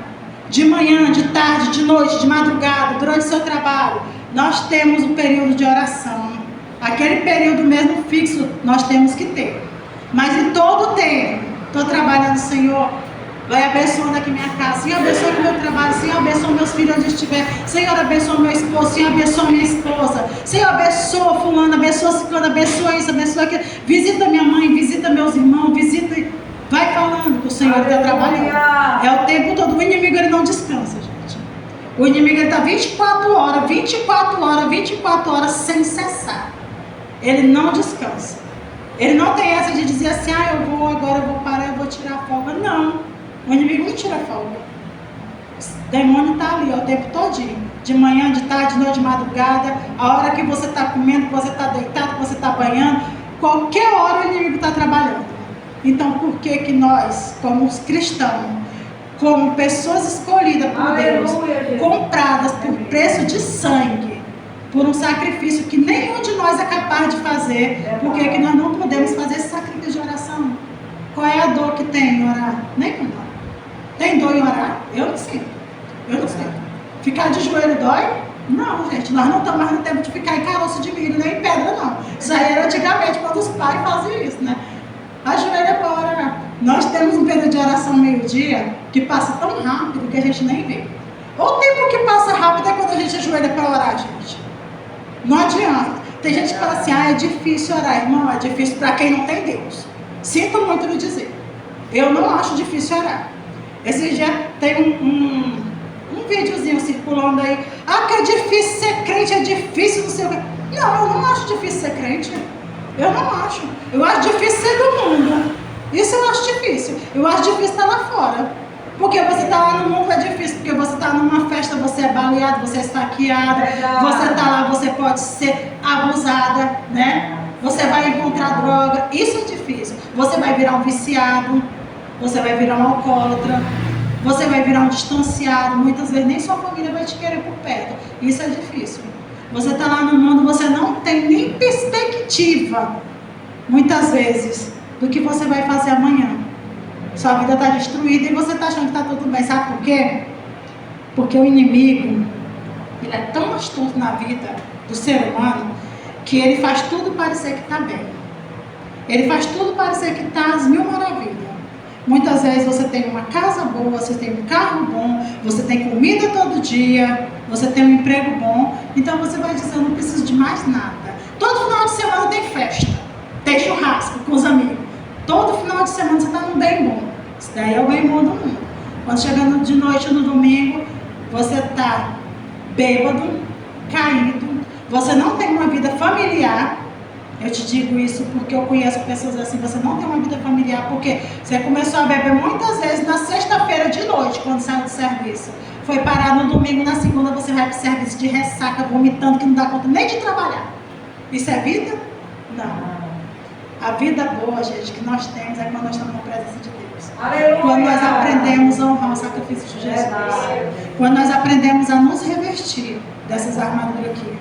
De manhã, de tarde, de noite, de madrugada, durante o seu trabalho. Nós temos um período de oração. Aquele período mesmo fixo nós temos que ter. Mas em todo o tempo, estou trabalhando, Senhor, vai abençoando aqui minha casa. Senhor, abençoa aqui meu trabalho. Senhor, abençoa meus filhos onde estiver. Senhor, abençoa meu esposo. Senhor, abençoa minha esposa. Senhor, abençoa fulano, abençoa ciclano, abençoa isso, abençoa aquilo. Visita minha mãe, visita meus irmãos, visita. Vai falando que o Senhor está trabalhando. É o tempo todo. O inimigo, ele não descansa, gente. O inimigo está 24 horas sem cessar. Ele não descansa. Ele não tem essa de dizer assim, agora eu vou parar, eu vou tirar folga. Não. O inimigo não tira folga. O demônio está ali, o tempo todinho. De manhã, de tarde, de noite, de madrugada. A hora que você está comendo, que você está deitado, que você está banhando. Qualquer hora o inimigo está trabalhando. Então, por que nós, como os cristãos, como pessoas escolhidas por Deus, compradas por preço de sangue, por um sacrifício que nenhum de nós é capaz de fazer, por que nós não podemos fazer esse sacrifício de oração? Qual é a dor que tem em orar? Nenhuma. Tem dor em orar? Eu não sei. Ficar de joelho dói? Não, gente. Nós não estamos mais no tempo de ficar em caroço de milho, nem em pedra, não. Isso aí era antigamente, quando os pais faziam isso, né? Ajoelha para orar. Nós temos um período de oração meio-dia que passa tão rápido que a gente nem vê. O tempo que passa rápido é quando a gente ajoelha para orar, gente. Não adianta. Tem gente que fala assim, é difícil orar. Irmão, é difícil para quem não tem Deus. Sinto muito lhe dizer. Eu não acho difícil orar. Esse dia tem um videozinho circulando aí. Que é difícil ser crente, é difícil não sei o que. Não, eu não acho difícil ser crente. Eu não acho. Eu acho difícil ser do mundo. Isso eu acho difícil. Eu acho difícil estar lá fora. Porque você está lá no mundo é difícil. Porque você está numa festa, você é baleado, você é esfaqueado. Você está lá, você pode ser abusada, né? Você vai encontrar droga. Isso é difícil. Você vai virar um viciado. Você vai virar um alcoólatra. Você vai virar um distanciado. Muitas vezes nem sua família vai te querer por perto. Isso é difícil. Você está lá no mundo, você não tem nem perspectiva, muitas vezes, do que você vai fazer amanhã. Sua vida está destruída e você está achando que está tudo bem. Sabe por quê? Porque o inimigo, ele é tão astuto na vida do ser humano, que ele faz tudo parecer que está bem. Ele faz tudo parecer que está às mil maravilhas. Muitas vezes você tem uma casa boa, você tem um carro bom, você tem comida todo dia, você tem um emprego bom. Então você vai dizer, eu não preciso de mais nada. Todo final de semana tem festa, tem churrasco com os amigos. Todo final de semana você está num bem bom. Isso daí é o bem bom do mundo. Quando chegando de noite no domingo, você está bêbado, caído, você não tem uma vida familiar. Eu te digo isso porque eu conheço pessoas assim, você não tem uma vida familiar porque você começou a beber muitas vezes na sexta-feira de noite, quando saiu do serviço. Foi parar no domingo, na segunda você vai para o serviço de ressaca, vomitando, que não dá conta nem de trabalhar. Isso é vida? Não. A vida boa, gente, que nós temos é quando nós estamos na presença de Deus. Aleluia. Quando nós aprendemos a honrar o sacrifício de Jesus. Quando nós aprendemos a nos revestir dessas armaduras aqui.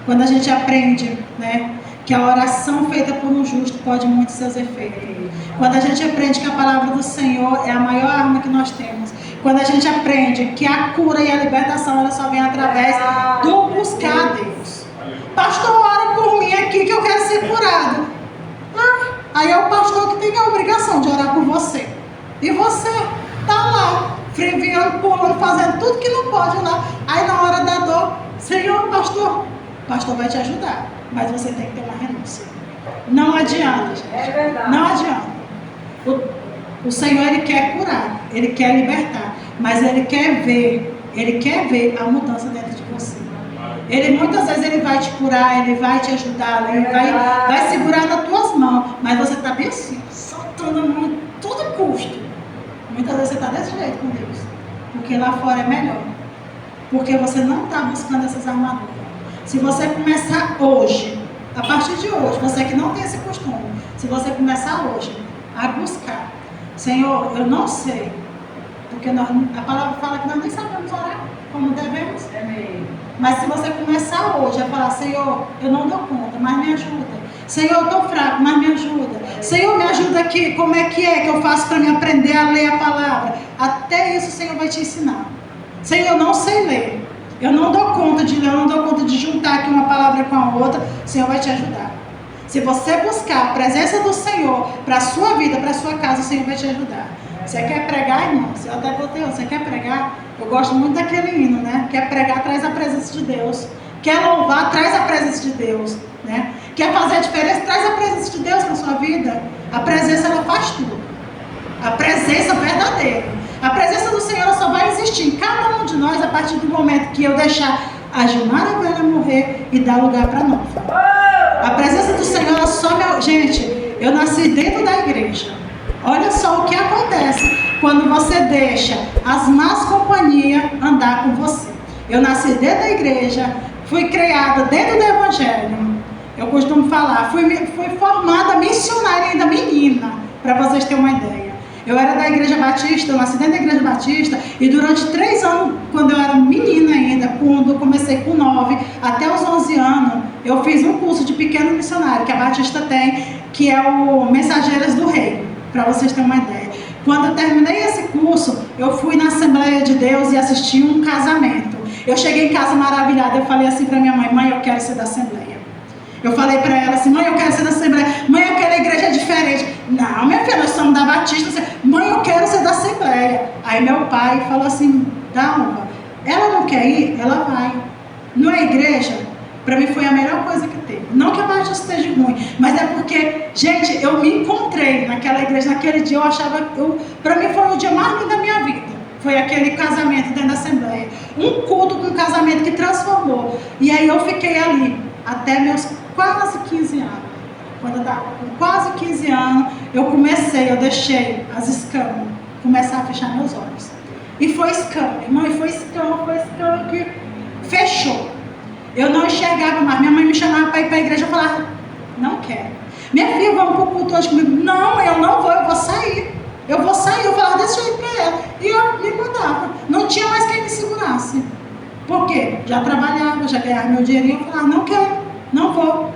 Quando a gente aprende, né, que a oração feita por um justo pode muito seus efeitos. Quando a gente aprende que a palavra do Senhor é a maior arma que nós temos. Quando a gente aprende que a cura e a libertação ela só vem através do buscar a Deus. Pastor, ora por mim aqui que eu quero ser curado. Aí é o pastor que tem a obrigação de orar por você. E você está lá, freviando, pulando, fazendo tudo que não pode lá. Aí na hora da dor, Senhor, pastor, o pastor vai te ajudar. Mas você tem que ter uma renúncia. Não adianta, gente. É verdade. Não adianta. O Senhor, Ele quer curar, Ele quer libertar. Mas Ele quer ver a mudança dentro de você. Ele muitas vezes Ele vai te curar, Ele vai te ajudar, Ele vai segurar nas tuas mãos. Mas você está bem assim, soltando muito, todo custo. Muitas vezes você está desse jeito com Deus. Porque lá fora é melhor. Porque você não está buscando essas armaduras. Se você começar hoje, a partir de hoje, você que não tem esse costume, se você começar hoje a buscar, Senhor, eu não sei, porque a palavra fala que nós nem sabemos orar como devemos. É mesmo. Mas se você começar hoje a falar, Senhor, eu não dou conta, mas me ajuda. Senhor, eu estou fraco, mas me ajuda. Senhor, me ajuda aqui, como é que eu faço para me aprender a ler a palavra? Até isso o Senhor vai te ensinar. Senhor, eu não sei ler. Eu não dou conta de ler, eu não dou conta de juntar aqui uma palavra com a outra. O Senhor vai te ajudar. Se você buscar a presença do Senhor para a sua vida, para a sua casa, o Senhor vai te ajudar. Você quer pregar, irmão? Eu até botei, você quer pregar? Eu gosto muito daquele hino, né? Quer pregar, traz a presença de Deus. Quer louvar, traz a presença de Deus, né? Quer fazer a diferença, traz a presença de Deus na sua vida. A presença, ela faz tudo. A presença verdadeira. A presença do Senhor só vai existir em cada um de nós a partir do momento que eu deixar a Gilmara Velha morrer e dar lugar para nós. A presença do Senhor ela só me... Gente, eu nasci dentro da igreja. Olha só o que acontece quando você deixa as más companhias andar com você. Eu nasci dentro da igreja, fui criada dentro do evangelho. Eu costumo falar, fui formada missionária ainda menina, para vocês terem uma ideia. Eu era da Igreja Batista, eu nasci dentro da Igreja Batista e durante 3 anos, quando eu era menina ainda, quando eu comecei com 9, até os 11 anos, eu fiz um curso de pequeno missionário que a Batista tem, que é o Mensageiras do Rei, para vocês terem uma ideia. Quando eu terminei esse curso, eu fui na Assembleia de Deus e assisti um casamento. Eu cheguei em casa maravilhada, eu falei assim para minha mãe, mãe, eu quero ser da Assembleia. Eu falei para ela assim, mãe, eu quero ser da Assembleia. Mãe, aquela igreja é diferente. Não, minha filha, nós somos da Batista. Mãe, eu quero ser da Assembleia. Aí meu pai falou assim, Dalva, ela não quer ir? Ela vai. Não é igreja? Para mim foi a melhor coisa que teve. Não que a Batista esteja ruim, mas é porque, gente, eu me encontrei naquela igreja. Naquele dia eu achava, para mim foi o dia mais lindo da minha vida. Foi aquele casamento dentro da Assembleia. Um culto com um casamento que transformou. E aí eu fiquei ali até meus quase 15 anos. Quando eu estava com quase 15 anos, eu deixei as escamas começar a fechar meus olhos. E foi escama, irmão, foi escama que fechou. Eu não enxergava mais. Minha mãe me chamava para ir para a igreja, eu falava, não quero. Minha filha, vamos para o culto hoje comigo. Não, eu não vou, eu vou sair. Eu vou sair, eu falava desse jeito para ela. E eu me mudava. Não tinha mais quem me segurasse. Por quê? Já trabalhava, já ganhava meu dinheirinho. Eu falava, não quero, não vou.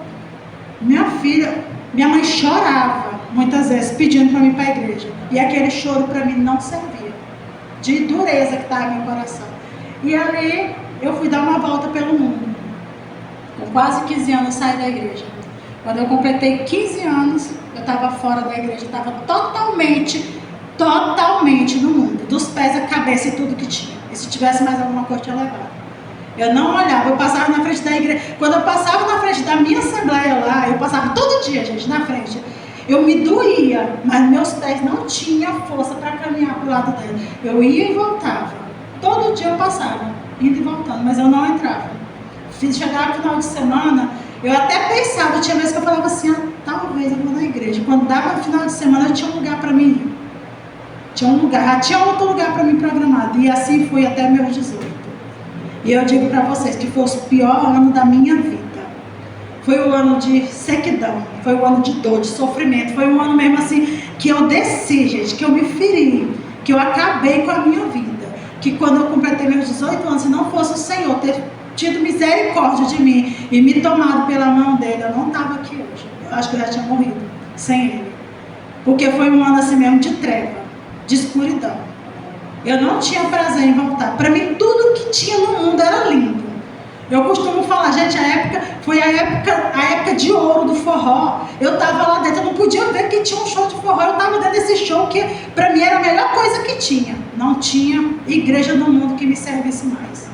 Minha mãe chorava muitas vezes pedindo para mim ir para a igreja. E aquele choro para mim não servia. De dureza que estava no meu coração. E ali eu fui dar uma volta pelo mundo. Com quase 15 anos eu saí da igreja. Quando eu completei 15 anos, eu estava fora da igreja, estava totalmente no mundo, dos pés à cabeça e tudo que tinha. E se tivesse mais alguma coisa, tinha levado. Eu não olhava, eu passava na frente da igreja. Quando eu passava na frente da minha assembleia lá, eu passava todo dia, gente, na frente. Eu me doía, mas meus pés não tinham força para caminhar para o lado dela. Eu ia e voltava. Todo dia eu passava, indo e voltando, mas eu não entrava. Chegava no final de semana, eu até pensava, tinha vezes que eu falava assim, talvez eu vou na igreja. Quando dava no final de semana, tinha um lugar para mim ir. Tinha um lugar, já tinha outro lugar para mim programado. E assim fui até meus 18. E eu digo para vocês que foi o pior ano da minha vida. Foi o ano de sequidão, foi o ano de dor, de sofrimento. Foi um ano mesmo assim que eu desci, gente, que eu me feri, que eu acabei com a minha vida. Que quando eu completei meus 18 anos, se não fosse o Senhor ter tido misericórdia de mim e me tomado pela mão dele, eu não estava aqui hoje. Eu acho que eu já tinha morrido sem ele. Porque foi um ano assim mesmo de treva, de escuridão. Eu não tinha prazer em voltar. Para mim, tudo que tinha no mundo era lindo. Eu costumo falar, gente, a época foi a época de ouro do forró. Eu estava lá dentro, eu não podia ver que tinha um show de forró. Eu estava dentro desse show que para mim era a melhor coisa que tinha. Não tinha igreja no mundo que me servisse mais.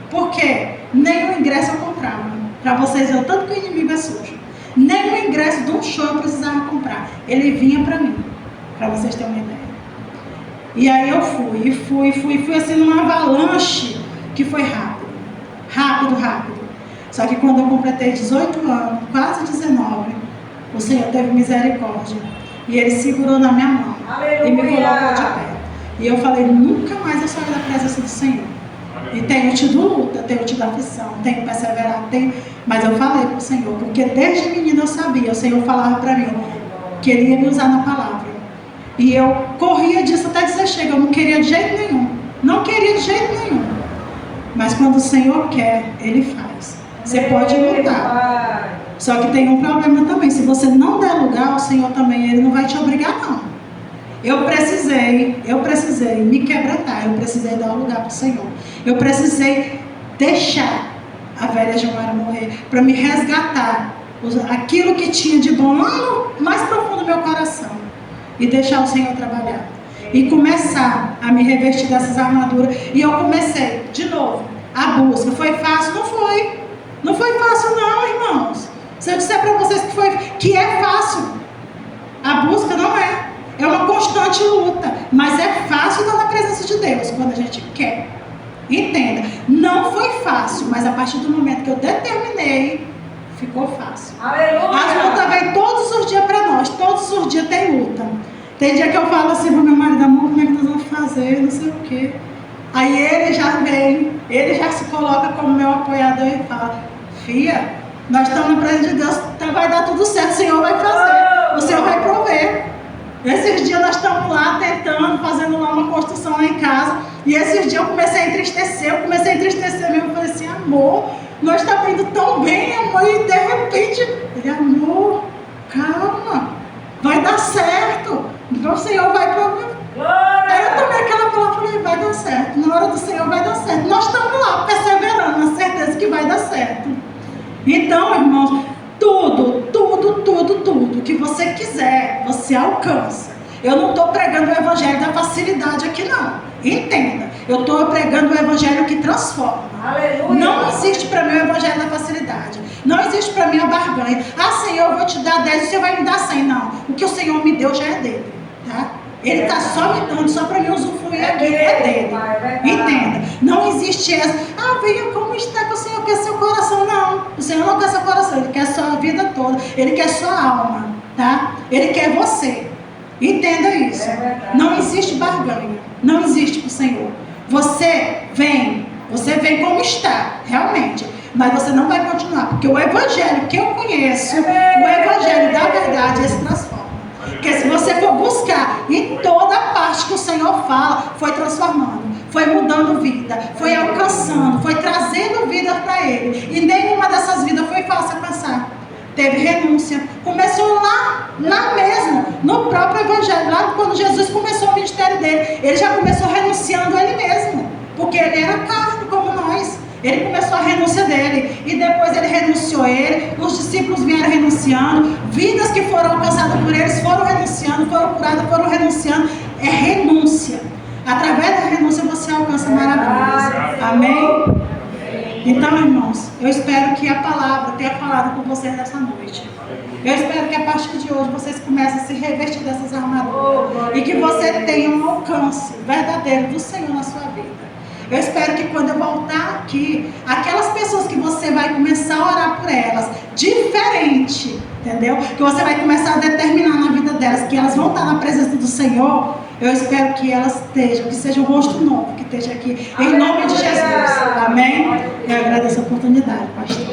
Por quê? Nem o ingresso eu comprava. Para vocês verem o tanto que o inimigo é sujo. Nem o ingresso de um show eu precisava comprar. Ele vinha para mim, para vocês terem uma ideia. E aí eu fui assim numa avalanche que foi rápido. Só que quando eu completei 18 anos, quase 19, o Senhor teve misericórdia. E Ele segurou na minha mão. Aleluia. E me colocou de pé. E eu falei, nunca mais eu saio da presença do Senhor. E tenho tido luta, tenho tido aflição, tenho perseverado, mas eu falei para o Senhor, porque desde menina eu sabia, o Senhor falava para mim, que Ele ia me usar na palavra. E eu corria disso até dizer chega, eu não queria de jeito nenhum. Não queria de jeito nenhum. Mas quando o Senhor quer, Ele faz. Você pode lutar. Só que tem um problema também. Se você não der lugar, o Senhor também, Ele não vai te obrigar, não. Eu precisei me quebrantar. Eu precisei dar um lugar para o Senhor. Eu precisei deixar a velha Gilmara morrer para me resgatar aquilo que tinha de bom lá no mais profundo do meu coração. E deixar o Senhor trabalhar. E começar a me revestir dessas armaduras. E eu comecei, de novo, a busca. Foi fácil? Não foi. Não foi fácil não, irmãos. Se eu disser para vocês que é fácil, a busca não é. É uma constante luta. Mas é fácil estar na presença de Deus quando a gente quer. Entenda. Não foi fácil, mas a partir do momento que eu determinei, ficou fácil. Aleluia. As lutas vêm todos os dias para nós. Todos os dias tem luta. Tem dia que eu falo assim para meu marido, amor, como é que nós vamos fazer, não sei o quê. Aí ele já vem, ele já se coloca como meu apoiador e fala, filha, nós estamos na presença de Deus, então vai dar tudo certo, o Senhor vai fazer, o Senhor vai prover. Esses dias nós estamos lá tentando, fazendo lá uma construção lá em casa, e esses dias eu comecei a entristecer mesmo, eu falei assim, amor, nós estamos indo tão bem, amor, e de repente, ele, amor, calma, vai dar certo. Então o Senhor vai prover. Aí eu tomei aquela palavra e falei, vai dar certo. Na hora do Senhor vai dar certo. Nós estamos lá, perseverando, na certeza que vai dar certo. Então, irmãos, tudo que você quiser, você alcança. Eu não estou pregando o evangelho da facilidade aqui, não. Entenda. Eu estou pregando o evangelho que transforma. Aleluia. Não existe para mim o evangelho da facilidade. Não existe para mim a barganha. Ah, Senhor, eu vou te dar 10 e você vai me dar 100. Não. O que o Senhor me deu já é dele. Tá? Ele está só me dando, só para mim usufruir aqui. É dele. Entenda. Não existe essa. Ah, venha como está que o Senhor quer seu coração. Não. O Senhor não quer seu coração. Ele quer sua vida toda. Ele quer sua alma. Tá? Ele quer você. Entenda isso. Não existe barganha. Não existe para o Senhor. Você vem como está, realmente. Mas você não vai continuar. Porque o evangelho que eu conheço, o evangelho da verdade, ele se transforma. Porque se você for buscar em toda parte que o Senhor fala, foi transformando, foi mudando vida, foi alcançando, foi trazendo vida para ele. E nenhuma dessas vidas foi fácil alcançar. Teve renúncia. Começou lá mesmo, no próprio evangelho. Lá quando Jesus começou o ministério dele, ele já começou renunciando a ele mesmo. Porque ele era carne como nós. Ele começou a renúncia dele. E depois ele renunciou os discípulos vieram renunciando. Vidas que foram alcançadas por eles foram renunciando, foram curadas, foram renunciando. É renúncia. Através da renúncia você alcança maravilhas. Amém? Então, irmãos, eu espero que a palavra tenha falado com vocês nessa noite. Eu espero que a partir de hoje vocês comecem a se revestir dessas armaduras. E que você tenha um alcance verdadeiro do Senhor na sua vida. Eu espero que quando eu voltar aqui, aquelas pessoas que você vai começar a orar por elas, diferente, entendeu? Que você vai começar a determinar na vida delas, que elas vão estar na presença do Senhor. Eu espero que elas estejam, que seja um rosto novo que esteja aqui, em nome de Jesus. Amém? Eu agradeço a oportunidade, pastor.